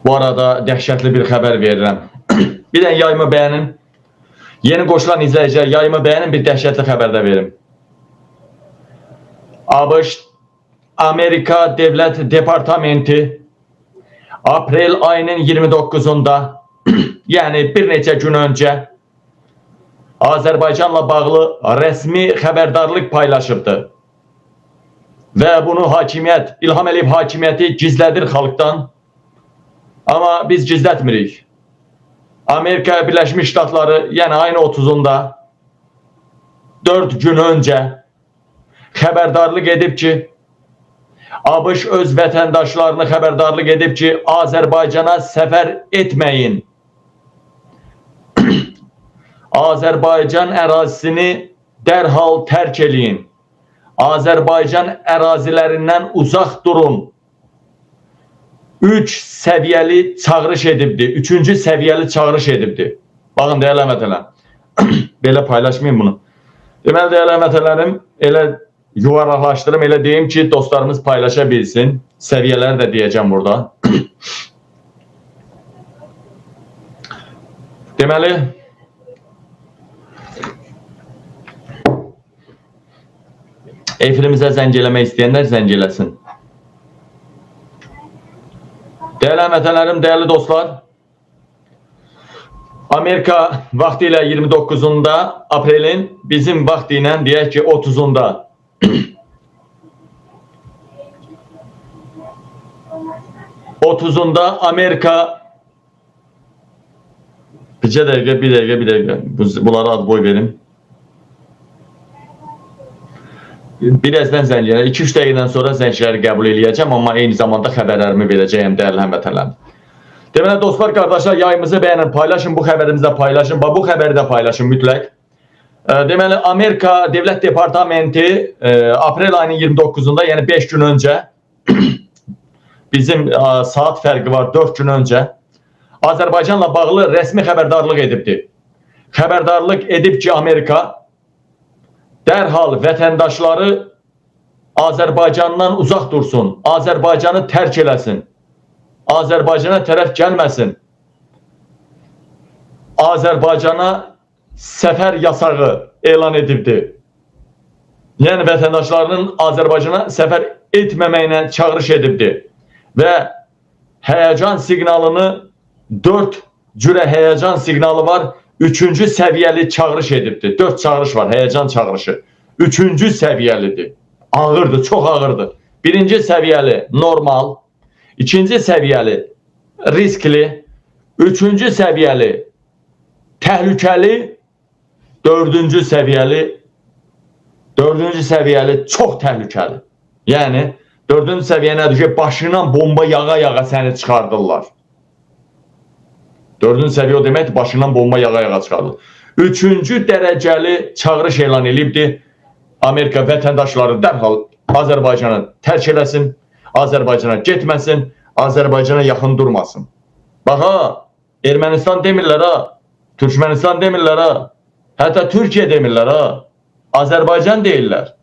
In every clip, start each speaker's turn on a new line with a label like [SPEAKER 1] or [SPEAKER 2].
[SPEAKER 1] Bu arada dəhşətli bir xəbər verirəm. Bir də yayımı bəyənin. Yeni qoşulan izləyicilər, yayımı bəyənin, bir dəhşətli xəbər də verim. ABŞ Amerika Devlət Departamenti aprel ayının 29-unda, yəni bir neçə gün öncə Azərbaycanla bağlı rəsmi xəbərdarlıq paylaşıbdır. Və bunu hakimiyyət, İlham Əliyev hakimiyyəti gizlədir xalqdan. Amma biz gizlətmirik. Amerika Birləşmiş Ştatları, yəni ayın 30-unda 4 gün öncə xəbərdarlıq edib ki, ABŞ öz vətəndaşlarını xəbərdarlıq edib ki, Azərbaycana səfər etməyin. Azərbaycan ərazisini dərhal tərk eləyin. Azərbaycan ərazilərindən uzaq durun. 3 səviyyəli çağırış edibdi. 3-cü səviyyəli çağırış edibdi. Baxın, dəyərli həmvətənlər. Belə paylaşmayayım bunu. Deməli, dəyərli həmvətənlərim, elə yuvaraqlaşdırım, elə deyim ki, dostlarımız paylaşa bilsin. Səviyyələri də deyəcəm burada. Deməli, efirimizə zəng eləmək istəyənlər zəng eləsin. Dəyərli həmvətənlərim, dəyərli dostlar, Amerika vaxtı ilə 29-unda aprelin, bizim vaxtı ilə deyək ki 30-unda Amerika bir dəqiqə bunlara ad boy verim. Birazdan zəng eləyəcəm. 2-3 dəqiqədən sonra zəngləri qəbul eləyəcəm, amma eyni zamanda xəbərlərimi verəcəyəm dəyərli həmvətənlərim. Deməli, dostlar, qardaşlar, yayımızı bəyənin, paylaşın, bu xəbərimizi də paylaşın, bu xəbəri də paylaşın mütləq. Deməli, Amerika Devlət Departamenti aprel ayının 29-unda, yəni 5 gün öncə, bizim saat fərqi var, 4 gün öncə, Azərbaycanla bağlı rəsmi xəbərdarlıq edibdir. Xəbərdarlıq edib ki, Amerika dərhal vətəndaşları Azərbaycandan uzaq dursun, Azərbaycanı tərk eləsin, Azərbaycana tərəf gəlməsin, Azərbaycana səfər yasağı elan edibdir. Yəni, vətəndaşlarının Azərbaycana səfər etməməyinə çağırış edibdir. Və həyəcan siqnalını, 4 cürə həyəcan siqnalı var, 3-cü səviyyəli çağırış edibdir. 4 çağırış var, həyəcan çağırışı. 3-cü səviyyəlidir. Ağırdır, çox ağırdır. 1-ci səviyyəli normal, 2-ci səviyyəli riskli, 3-cü səviyyəli təhlükəli, 4-cü səviyyəli çox təhlükəli. Yəni, 4-cü səviyyə nədir ki, başından bomba yağa-yağa səni çıxardırlar. 4-cü səviyyə o deməkdir, başından bomba yağa-yağa çıxardırlar. 3-cü dərəcəli çağırış elan edibdir. Amerika vətəndaşları dərhal Azərbaycanı tərk eləsin, Azərbaycana getməsin, Azərbaycana yaxın durmasın. Bax ha, Ermənistan demirlər ha, Türkmənistan demirlər ha, hətta Türkiyə demirlər ha, Azərbaycan deyirlər.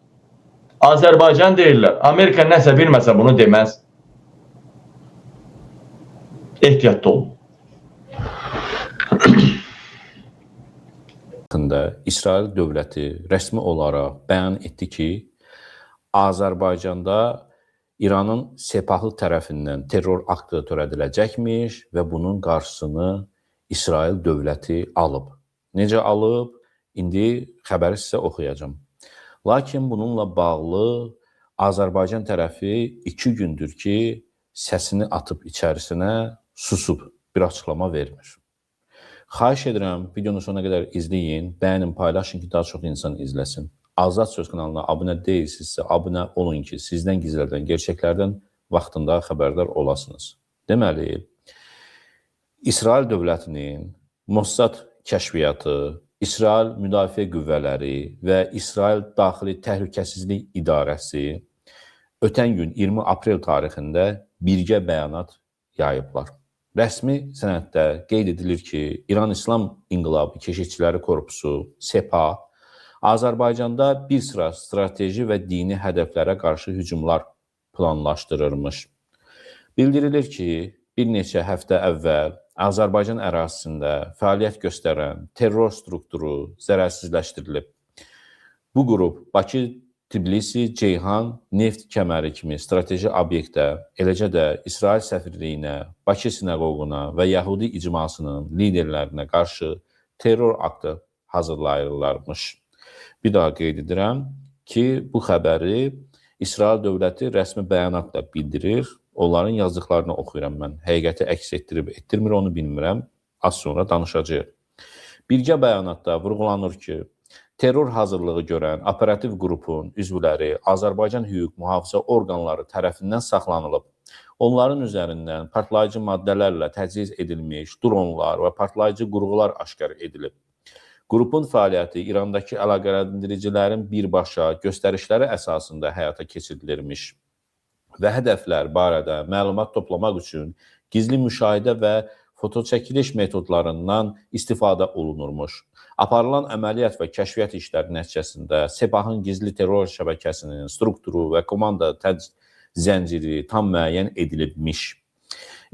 [SPEAKER 1] Azərbaycan deyirlər. Amerika nəsə bilməsə bunu deməz. Ehtiyatlı olun.
[SPEAKER 2] İsrail dövləti rəsmi olaraq bəyan etdi ki, Azərbaycanda İranın Sepahlı tərəfindən terror aktı törədiləcəkmiş və bunun qarşısını İsrail dövləti alıb. Necə alıb? İndi xəbəri sizə oxuyacağım. Lakin bununla bağlı Azərbaycan tərəfi 2 gündür ki, səsini atıb içərisinə susub, bir açıqlama vermir. Xahiş edirəm, videonu sonuna qədər izləyin, bəyənin, paylaşın ki, daha çox insan izləsin. Azad Söz kanalına abunə deyilsinizsə, abunə olun ki, sizdən gizlədilən gerçəklərdən vaxtında xəbərdar olasınız. Deməli, İsrail dövlətinin Mossad kəşfiyyatı, İsrail Müdafiə Qüvvələri və İsrail Daxili Təhlükəsizlik İdarəsi ötən gün 20 aprel tarixində birgə bəyanat yayıblar. Rəsmi sənəddə qeyd edilir ki, İran İslam İnqilabı Keşikçiləri Korpusu, SEPA, Azərbaycanda bir sıra strateji və dini hədəflərə qarşı hücumlar planlaşdırırmış. Bildirilir ki, bir neçə həftə əvvəl Azərbaycan ərazisində fəaliyyət göstərən terror strukturu zərərsizləşdirilib. Bu qrup Bakı, Tbilisi, Ceyhan neft kəməri kimi strateji obyektə, eləcə də İsrail səfirliyinə, Bakı sinaqoquna və Yəhudi icmasının liderlərinə qarşı terror aktı hazırlayırlarmış. Bir daha qeyd edirəm ki, bu xəbəri İsrail dövləti rəsmi bəyanatla bildirir. Onların yazdıqlarını oxuyuram mən. Həqiqəti əks etdirib, etdirmir onu bilmirəm. Az sonra danışacağıq. Birgə bəyanatda vurğulanır ki, terror hazırlığı görən operativ qrupun üzvləri Azərbaycan hüquq mühafizə orqanları tərəfindən saxlanılıb. Onların üzərindən partlayıcı maddələrlə təchiz edilmiş dronlar və partlayıcı qurğular aşkar edilib. Qrupun fəaliyyəti İrandakı əlaqələndiricilərin birbaşa göstərişləri əsasında həyata keçirilirmiş və hədəflər barədə məlumat toplamaq üçün gizli müşahidə və fotoçəkiliş metodlarından istifadə olunurmuş. Aparılan əməliyyat və kəşfiyyat işləri nəticəsində Sepahın gizli terror şəbəkəsinin strukturu və komanda zənciri tam müəyyən edilibmiş.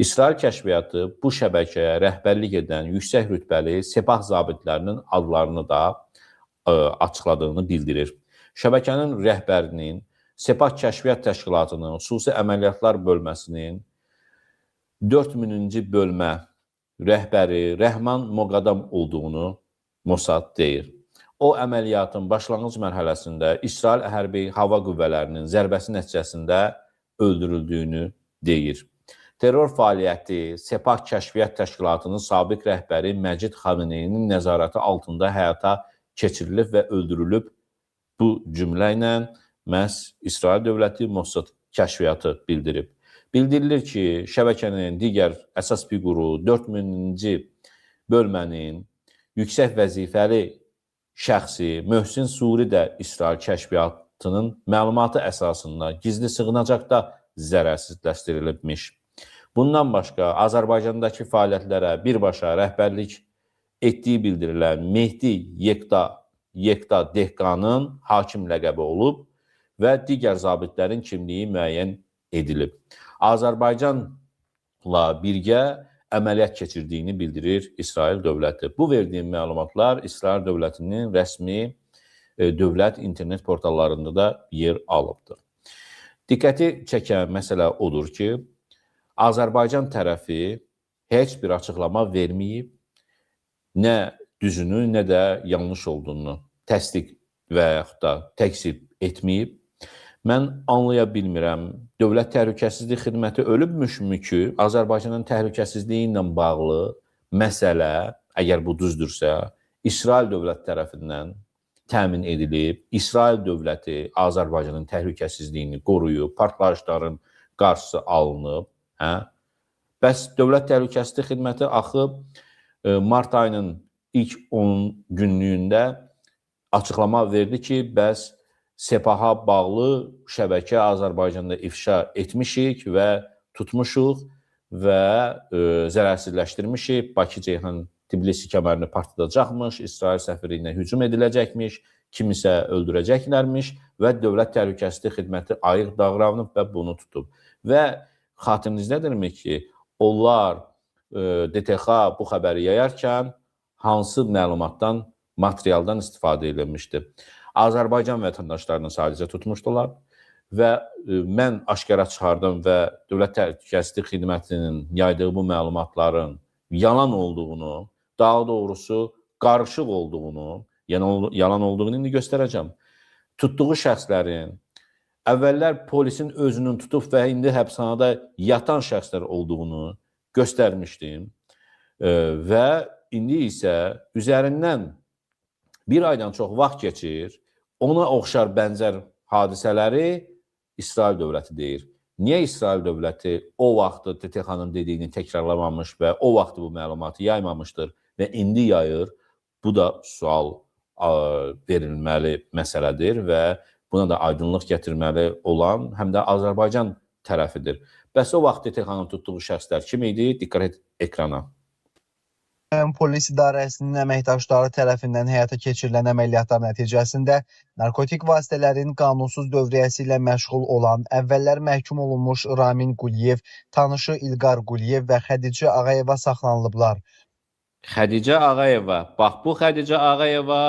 [SPEAKER 2] İsrail kəşfiyyatı bu şəbəkəyə rəhbərlik edən yüksək rütbəli Sepah zabitlərinin adlarını da açıqladığını bildirir. Şəbəkənin rəhbərinin Sepah Kəşfiyyat Təşkilatının xüsusi əməliyyatlar bölməsinin 4000-ci bölmə rəhbəri Rəhman Moqadam olduğunu Mossad deyir. O, əməliyyatın başlanğıc mərhələsində İsrail hərbi hava qüvvələrinin zərbəsi nəticəsində öldürüldüyünü deyir. Terror fəaliyyəti Sepah Kəşfiyyat Təşkilatının sabiq rəhbəri Məcid Xameneyinin nəzarəti altında həyata keçirilib və öldürülüb. Bu cümlə ilə məhz İsrail dövləti Mossad kəşfiyyatı bildirib. Bildirilir ki, şəbəkənin digər əsas fiquru 4000-ci bölmənin yüksək vəzifəli şəxsi Möhsin Suri də İsrail kəşfiyyatının məlumatı əsasında gizli sığınacaqda zərərsizləşdirilibmiş. Bundan başqa, Azərbaycandakı fəaliyyətlərə birbaşa rəhbərlik etdiyi bildirilən Mehdi Yekta Dehqanın hakim ləqəbi olub və digər zabitlərin kimliyi müəyyən edilib. Azərbaycanla birgə əməliyyat keçirdiyini bildirir İsrail dövləti. Bu verdiyim məlumatlar İsrail dövlətinin rəsmi dövlət internet portallarında da yer alıbdır. Diqqəti çəkən məsələ odur ki, Azərbaycan tərəfi heç bir açıqlama verməyib, nə düzünü, nə də yanlış olduğunu təsdiq və yaxud da təkzib etməyib. Mən anlaya bilmirəm, Dövlət Təhlükəsizlik Xidməti ölübmüşmü ki, Azərbaycanın təhlükəsizliyi ilə bağlı məsələ, əgər bu düzdürsə, İsrail dövlət tərəfindən təmin edilib, İsrail dövləti Azərbaycanın təhlükəsizliyini qoruyub, partlayışların qarşısı alınıb. Bəs Dövlət Təhlükəsizlik Xidməti axı mart ayının ilk 10 günlüyündə açıqlama verdi ki, bəs Sepaha bağlı şəbəkə Azərbaycanda ifşa etmişik və tutmuşuq və zərərsizləşdirmişik. Bakı, Ceyhan, Tbilisi kəmərini partladacaqmış, İsrail səfirliyinə hücum ediləcəkmiş, kimisə öldürəcəklərmiş və Dövlət Təhlükəsizlik Xidməti ayıq davranıb və bunu tutub. Və xatirinizdə ki, onlar DTX bu xəbəri yayarkən hansı məlumatdan, materialdan istifadə edilmişdi? Azərbaycan vətəndaşlarını sadəcə tutmuşdular və mən aşkara çıxardım və Dövlət Təhlükəsizlik Xidmətinin yaydığı bu məlumatların yalan olduğunu, daha doğrusu qarışıq olduğunu, yəni yalan olduğunu indi göstərəcəm. Tutduğu şəxslərin əvvəllər polisin özünün tutub və indi həbsxanada yatan şəxslər olduğunu göstərmişdim və indi isə üzərindən bir aydan çox vaxt keçir, ona oxşar bənzər hadisələri İsrail dövləti deyir. Niyə İsrail dövləti o vaxtı TTX-nın dediyini təkrarlamamış və o vaxtı bu məlumatı yaymamışdır və indi yayır? Bu da sual verilməli məsələdir və buna da aydınlıq gətirməli olan həm də Azərbaycan tərəfidir. Bəs o vaxt TTX-nın tutduğu şəxslər kim idi? Diqqət et ekrana.
[SPEAKER 3] Polis idarəsinin əməkdaşları tərəfindən həyata keçirilən əməliyyatlar nəticəsində narkotik vasitələrin qanunsuz dövriyyəsi ilə məşğul olan əvvəllər məhkum olunmuş Ramin Quliyev, tanışı İlqar Quliyev və Xədicə Ağayeva saxlanılıblar.
[SPEAKER 2] Xədicə Ağayeva, bax bu Xədicə Ağayeva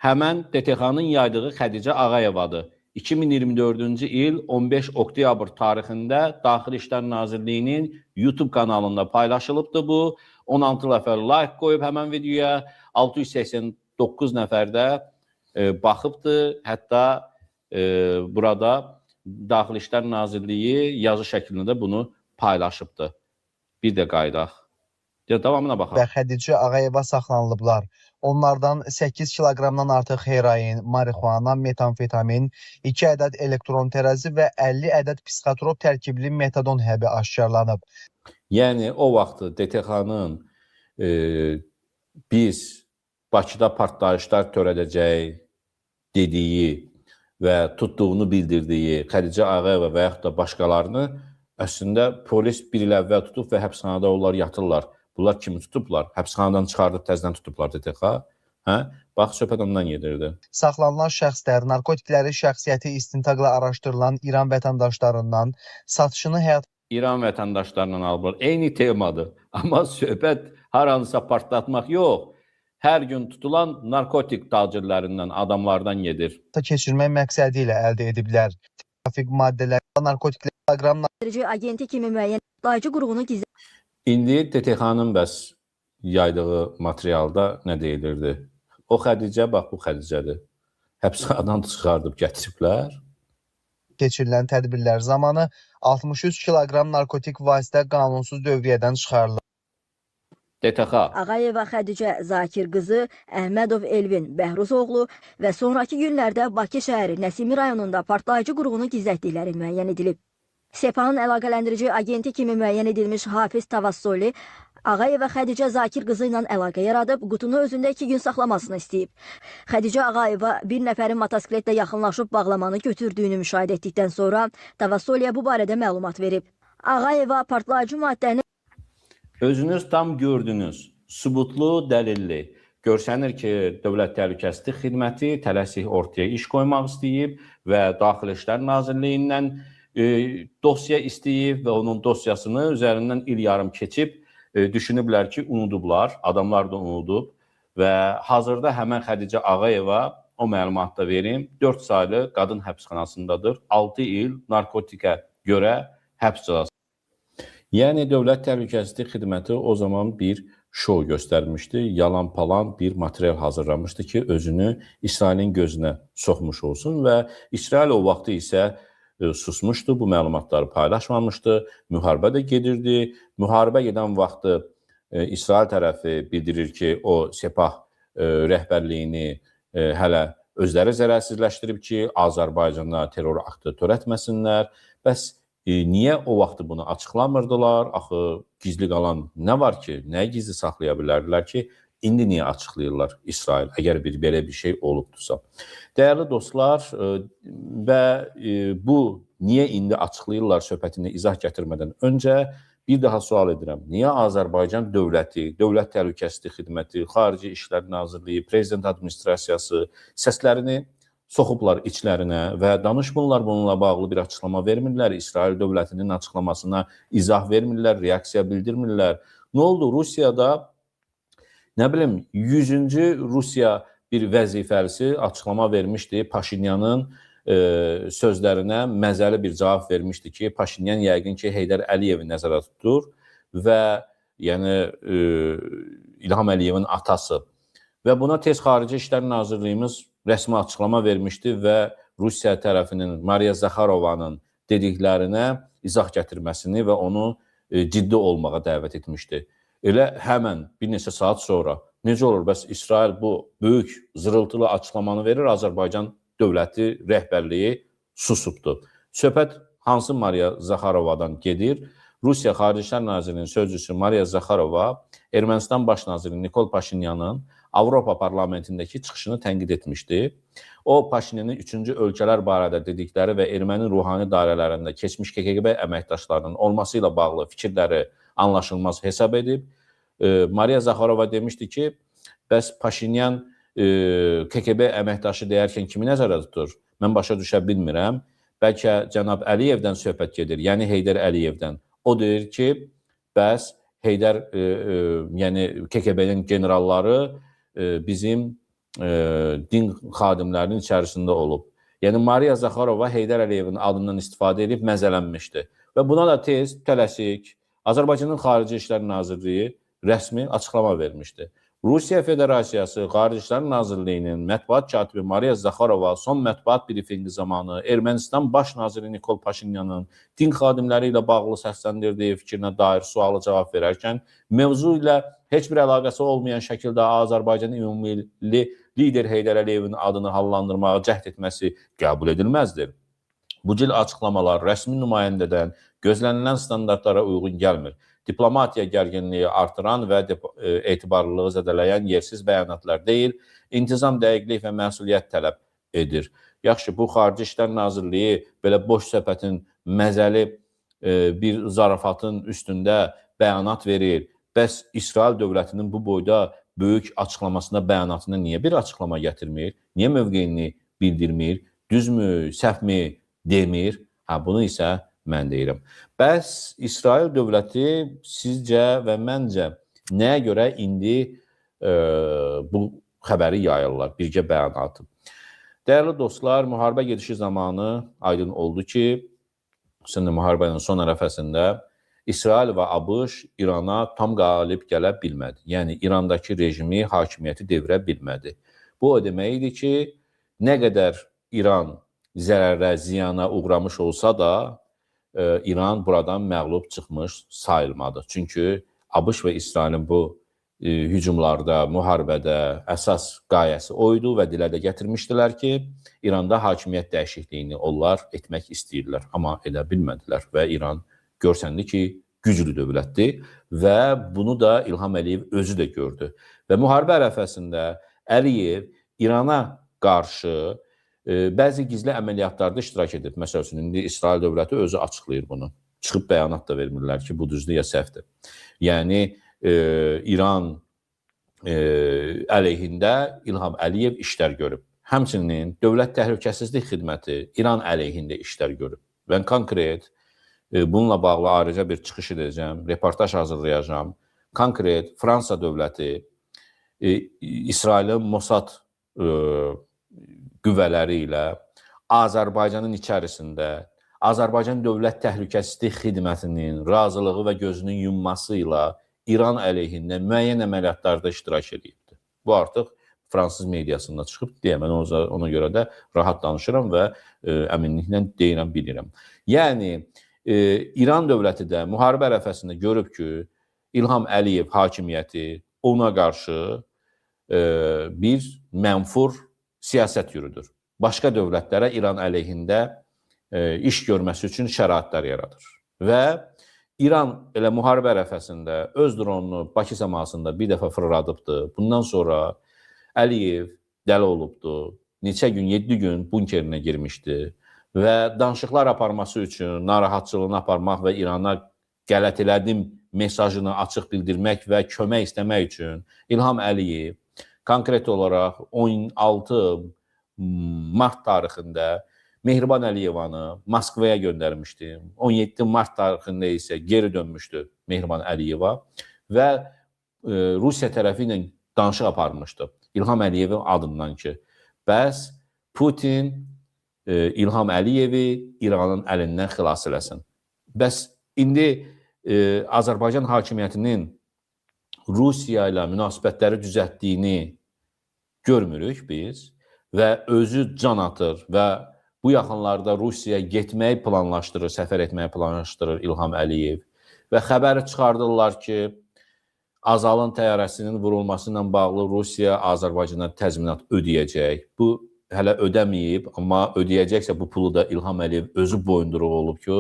[SPEAKER 2] həmən DTX-nın yaydığı Xədicə Ağayevadır. 2024-cü il 15 oktyabr tarixində Daxili İşlər Nazirliyinin YouTube kanalında paylaşılıbdır bu. 16 nəfər like qoyub həmən videoya, 689 nəfər də baxıbdır. Hətta burada Daxili İşlər Nazirliyi yazı şəklində bunu paylaşıbdır. Bir də qaydaq. Davamına baxaq.
[SPEAKER 3] Və Xədicə Ağayeva saxlanılıblar. Onlardan 8 kiloqramdan artıq heroin, marixuana, metamfetamin, 2 ədəd elektron tərəzi və 50 ədəd psixotrop tərkibli metadon həbi aşkarlanıb.
[SPEAKER 2] Yəni, o vaxtı DTX-nın biz Bakıda partlayışlar törədəcək dediyi və tutduğunu bildirdiyi Xədicə Ağayeva və yaxud da başqalarını əslində polis bir il əvvəl tutub və həbsxanada onlar yatırlar. Bunlar kimi tutublar? Həbsxanadan çıxardıb təzdən tutublar DTX. Bax, söhbət ondan gedirdi.
[SPEAKER 3] Saxlanılan şəxslər narkotikləri şəxsiyyəti istintaqla araşdırılan İran vətəndaşlarından satışını
[SPEAKER 2] İran vətəndaşlarından alıblar. Eyni temadır. Amma söhbət haransa partlatmaq yox. Hər gün tutulan narkotik tacirlərindən, adamlardan gedir.
[SPEAKER 3] Keçirmək məqsədi ilə əldə ediblər. Trafik maddələri, narkotiklər, proqram
[SPEAKER 4] agenti kimi müəyyən dayıcı qurğunu gizlətdi.
[SPEAKER 2] İndi DTX-nın bəs yaydığı materialda nə deyilirdi? O Xədicə, bax bu Xədicədir. Həbsxanadan çıxardıb gətiriblər.
[SPEAKER 3] Keçirilən tədbirlər zamanı 63 kiloqram narkotik vasitə qanunsuz dövriyyədən çıxarılıb.
[SPEAKER 2] DTX.
[SPEAKER 4] Ağayeva Xədicə Zakir qızı, Əhmədov Elvin Bəhruzoğlu və sonraki günlərdə Bakı şəhəri Nəsimi rayonunda partlayıcı qurğunu gizlətdikləri müəyyən edilib. Sepahın əlaqələndirici agenti kimi müəyyən edilmiş Hafiz Tavassoli, Ağayeva Xədicə Zakir qızı ilə əlaqə yaradıb, qutunu özündə 2 gün saxlamasını istəyib. Xədicə Ağayeva bir nəfərin motosikletlə yaxınlaşıb bağlamanı götürdüyünü müşahidə etdikdən sonra Tavassoliyə bu barədə məlumat verib. Ağayeva partlayıcı maddəni
[SPEAKER 2] Özünüz tam gördünüz, sübutlu, dəlilli. Görsənir ki, Dövlət Təhlükəsizlik Xidməti tələsik ortaya iş qoymaq istəyib və Daxili İşlər Nazirliyindən dosya istəyib və onun dosyasını üzərindən il yarım keçib düşünüblər ki, unudublar, adamlar da unudub və hazırda həmən Xədicə Ağayeva o məlumatda verim, 4 saylı qadın həbsxanasındadır, 6 il narkotikə görə həbs cəzası. Yəni, Dövlət Təhlükəsizlik Xidməti o zaman bir şou göstərmişdi, yalan-palan bir material hazırlamışdı ki, özünü İsrailin gözünə soxmuş olsun və İsrail o vaxtı isə susmuşdu, bu məlumatları paylaşmamışdı, müharibə də gedirdi. Müharibə gedən vaxtı İsrail tərəfi bildirir ki, o Sepah rəhbərliyini hələ özləri zərərsizləşdirib ki, Azərbaycana terror aktı törətməsinlər. Bəs niyə o vaxtı bunu açıqlamırdılar? Axı, gizli qalan nə var ki, nəyə gizli saxlaya bilərdilər ki, indi niyə açıqlayırlar İsrail, əgər belə bir şey olubdursa? Dəyərli dostlar, və bu niyə indi açıqlayırlar söhbətini izah gətirmədən öncə bir daha sual edirəm. Niyə Azərbaycan dövləti, Dövlət Təhlükəsizlik Xidməti, Xarici İşlər Nazirliyi, Prezident Administrasiyası səslərini soxublar içlərinə və danışmırlar, bununla bağlı bir açıqlama vermirlər, İsrail dövlətinin açıqlamasına izah vermirlər, reaksiya bildirmirlər. Nə oldu? Rusiyada, nə bilim, 100-cü Rusiya bir vəzifəlisi açıqlama vermişdi, Paşinyanın sözlərinə məzəli bir cavab vermişdi ki, Paşinyan yəqin ki, Heydər Əliyevi nəzərə tutur və yəni İlham Əliyevin atası. Və buna tez Xarici İşlər Nazirliyimiz rəsmi açıqlama vermişdi və Rusiya tərəfinin Mariya Zakharovanın dediklərinə izah gətirməsini və onu ciddi olmağa dəvət etmişdi. Elə həmən bir neçə saat sonra necə olur? Bəs İsrail bu böyük zırıltılı açıqlamanı verir, Azərbaycan dövləti rəhbərliyi susubdur. Söhbət hansı Mariya Zakharovadan gedir? Rusiya Xarici İşlər Nazirliyinin sözcüsü Mariya Zakharova Ermənistan baş naziri Nikol Paşinyanın Avropa parlamentindəki çıxışını tənqid etmişdi. O, Paşinyanın 3-cü ölkələr barədə dedikləri və erməni ruhani dairələrində keçmiş KGB əməkdaşlarının olması ilə bağlı fikirləri anlaşılmaz hesab edib Mariya Zakharova demişdi ki, bəs Paşinyan KGB əməkdaşı deyərkən kimi nəzərdə tutur? Mən başa düşə bilmirəm. Bəlkə cənab Əliyevdən söhbət gedir, yəni Heydər Əliyevdən. O deyir ki, bəs Heydər, yəni KGB-nin generalları bizim din xadimlərinin içərisində olub. Yəni Mariya Zakharova Heydər Əliyevin adından istifadə edib məzələnmişdi. Və buna da tez, tələsik Azərbaycanın Xarici İşlər Nazirliyi rəsmi açıqlama vermişdi. Rusiya Federasiyası Xarici İşlər Nazirliyinin mətbuat katibi Mariya Zakharova son mətbuat brifingi zamanı Ermənistan Baş naziri Nikol Paşinyanın din xadimləri ilə bağlı səsləndirdiyi fikrinə dair sualı cavab verərkən mövzu ilə heç bir əlaqəsi olmayan şəkildə Azərbaycanın ümumilli lider Heydər Əliyevin adını hallandırmağa cəhd etməsi qəbul edilməzdir. Bu cür açıqlamalar rəsmi nümayəndədən gözlənilən standartlara uyğun gəlmir. Diplomatiya gərginliyi artıran və etibarlılığı zədələyən yersiz bəyanatlar deyil, intizam, dəqiqlik və məsuliyyət tələb edir. Yaxşı, bu Xarici İşlər Nazirliyi belə boş söhbətin, məzəli bir zarafatın üstündə bəyanat verir. Bəs İsrail dövlətinin bu boyda böyük açıqlamasında, bəyanatında niyə bir açıqlama gətirmir? Niyə mövqeyini bildirmir? Düzmü, səhvmi demir? Bunu isə mən deyirəm. Bəs İsrail dövləti sizcə və məncə nəyə görə indi bu xəbəri yayırlar, birgə bəyanatı? Dəyərli dostlar, müharibə gedişi zamanı aydın oldu ki, müharibənin son ərəfəsində İsrail və ABŞ İrana tam qalib gələ bilmədi. Yəni, İrandakı rejimi, hakimiyyəti devirə bilmədi. Bu o deməkdir ki, nə qədər İran zərərə, ziyana uğramış olsa da, İran buradan məğlub çıxmış sayılmadı. Çünki ABŞ və İsrailin bu hücumlarda, müharibədə əsas qayəsi oydu və dilə də gətirmişdilər ki, İranda hakimiyyət dəyişikliyini onlar etmək istəyirlər. Amma edə bilmədilər və İran görsəndi ki, güclü dövlətdir və bunu da İlham Əliyev özü də gördü. Və müharibə ərəfəsində Əliyev İrana qarşı bəzi gizli əməliyyatlarda iştirak edib. Məsəl üçün, indi İsrail dövləti özü açıqlayır bunu. Çıxıb bəyanat da vermirlər ki, bu düzdür ya səhvdir. Yəni, İran əleyhində İlham Əliyev işlər görüb. Həmçinin Dövlət Təhlükəsizlik Xidməti İran əleyhində işlər görüb. Və konkret bununla bağlı ayrıca bir çıxış edəcəm, reportaj hazırlayacağım. Konkret Fransa dövləti İsrailin Mossad qüvvələri ilə Azərbaycanın içərisində Azərbaycan Dövlət Təhlükəsizlik Xidmətinin razılığı və gözünün yumması ilə İran əleyhində müəyyən əməliyyatlarda iştirak edibdir. Bu artıq fransız mediasında çıxıb, deyəmən ona görə də rahat danışıram və əminliklə deyirəm, bilirəm. Yəni, İran dövləti də müharibə ərəfəsində görüb ki, İlham Əliyev hakimiyyəti ona qarşı bir mənfur siyasət yürüdür. Başqa dövlətlərə İran əleyhində iş görməsi üçün şəraitlər yaradır. Və İran elə müharibə ərəfəsində öz dronunu Bakı səmasında bir dəfə fırladıbdır. Bundan sonra Əliyev dəli olubdur. Neçə gün, 7 gün bunkerinə girmişdi. Və danışıqlar aparması üçün, narahatçılığını aparmaq və İrana qələt elədim mesajını açıq bildirmək və kömək istəmək üçün İlham Əliyev konkret olaraq 16 mart tarixində Mehriban Əliyevanı Moskvaya göndərmişdi. 17 mart tarixində isə geri dönmüşdü Mehriban Əliyeva və Rusiya tərəfi ilə danışıq aparmışdı. İlham Əliyevin adından ki, bəs Putin İlham Əliyevi İranın əlindən xilas eləsin. Bəs indi Azərbaycan hakimiyyətinin Rusiya ilə münasibətləri düzəltdiyini görmürük biz və özü can atır və bu yaxınlarda Rusiyaya getməyi planlaşdırır, səfər etməyi planlaşdırır İlham Əliyev və xəbəri çıxardırlar ki, Azalın təyyarəsinin vurulması ilə bağlı Rusiya Azərbaycana təzminat ödəyəcək. Bu hələ ödəməyib, amma ödəyəcəksə bu pulu da İlham Əliyev özü boyunduruq olub ki,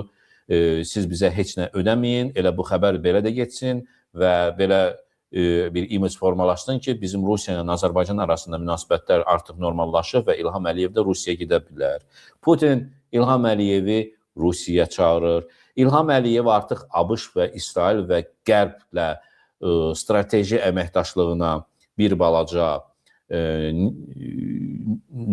[SPEAKER 2] siz bizə heç nə ödəməyin, elə bu xəbər belə də getsin və belə bir imaj formalaşsın ki, bizim Rusiya ilə Azərbaycan arasında münasibətlər artıq normallaşır və İlham Əliyev də Rusiyaya gedə bilər. Putin İlham Əliyevi Rusiyaya çağırır. İlham Əliyev artıq ABŞ və İsrail və Qərblə strateji əməkdaşlığına bir balaca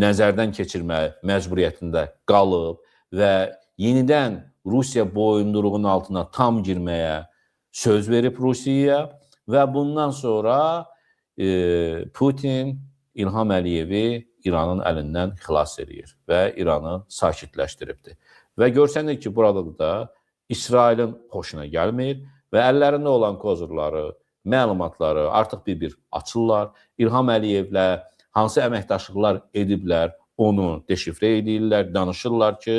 [SPEAKER 2] nəzərdən keçirmək məcburiyyətində qalıb və yenidən Rusiya boyunduruğunun altına tam girməyə söz verib Rusiyaya və bundan sonra Putin İlham Əliyevi İranın əlindən xilas edir və İranı sakitləşdiribdir. Və görsənir ki, burada da İsrailin xoşuna gəlmir və əllərində olan kozurları, məlumatları artıq bir açırlar. İlham Əliyevlə hansı əməkdaşlıqlar ediblər, onu deşifrə edirlər, danışırlar ki,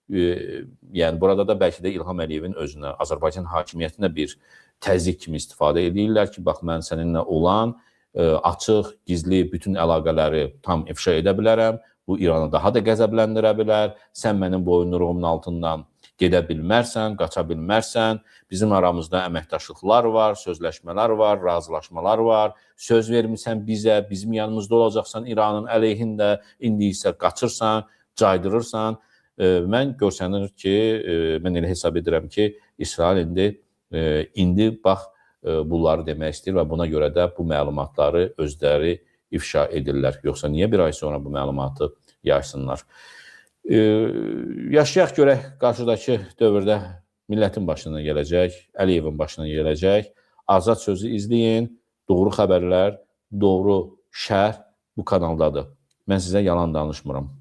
[SPEAKER 2] yəni burada da bəlkə də İlham Əliyevin özünə, Azərbaycan hakimiyyətinə bir təzyiq kimi istifadə edirlər ki, bax, mən səninlə olan açıq, gizli bütün əlaqələri tam ifşa edə bilərəm, bu İranı daha da qəzəbləndirə bilər, sən mənim boyunduruğumun altından gedə bilmərsən, qaça bilmərsən, bizim aramızda əməkdaşlıqlar var, sözləşmələr var, razılaşmalar var, söz vermirsən bizə, bizim yanımızda olacaqsan İranın əleyhində, indi isə qaçırsan, caydırırsan. Mən görsənir ki, mən elə hesab edirəm ki, İsrail indi bax, bunları demək istəyir və buna görə də bu məlumatları özləri ifşa edirlər. Yoxsa niyə bir ay sonra bu məlumatı yaysınlar? Yaşayaq görək, qarşıdakı dövrdə millətin başına gələcək, Əliyevin başına gələcək. Azad sözü izləyin, doğru xəbərlər, doğru şərh bu kanaldadır. Mən sizə yalan danışmıram.